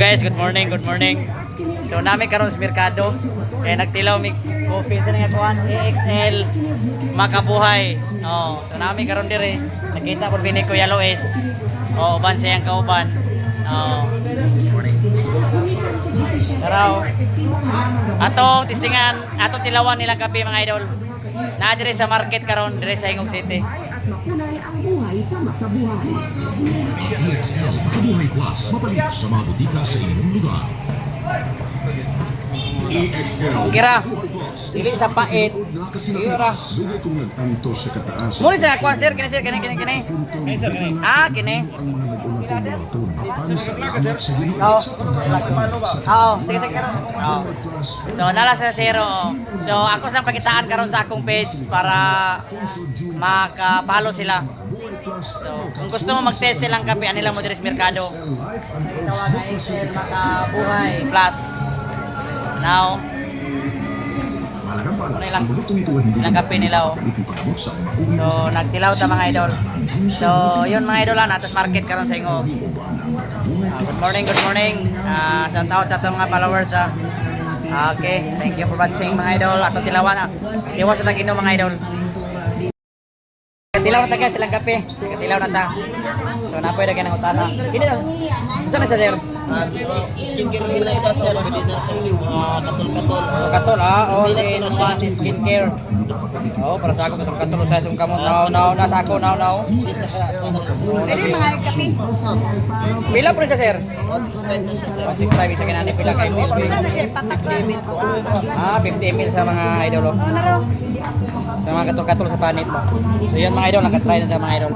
guys, good morning, good morning. So nami karon sa merkado. Kaya nagtilaw mi coffee sa nga kuan AXL makabuhay. Oh, so nami karon dire. Nakita po bini Kuya Loes. Oh, uban siyang kauban. Oh. Taraw. Atong tistingan, atong tilawan nilang kape mga idol. Na dire sa market karon dire sa Hingog City. Makulay ang buhay sa makabuhay. DXL Makabuhay Plus, mapalit sa mga butika sa inyong lugar. DXL Kira. Makabuhay Plus. Dili sa pait. Kira. Dugay kong nag-antos sa kataas. Muli sa kuan sir, kini. Ah, kini. Ang mga nag-unat ng baton. Apan sa lamat sa Ginoo Oo. sa pagdalo sa Oo, sige karon. Oo. So nala sa zero. So ako sang pakitaan karon sa akong page para makapalo sila. So kung gusto mo mag-test silang kape, ani lang mo dire sa merkado. Tawag na Excel Makabuhay Plus. Now, ano ilang kape nila oh. So nagtilaw ta mga idol. So yun mga idol natas market karon sa Hingog. Good morning. Shout out sa atong mga followers Okay, thank you for watching mga idol. Atong tilawan Tiwas sa tag-inom mga idol. Katilaw na ta guys silang kape. Katilaw na ta. So napoy dagan ang utana. Kini Saan na sa sir? Skincare nila siya sir, pwede na sa katol-katol. Katol okay. One skincare. Oh, para sa ako katol sa isang kamot. Now na sa ako now. Pwede mga kape. Pila po siya sir? 165 na siya sir. 165 isa kinani pila kay mil. Ano siya, patak lang. 50 ml po. 50 ml sa mga idol. Ano na raw? Sa mga katol sa panit. So yun mga idol, nakatry na tayo mga idol.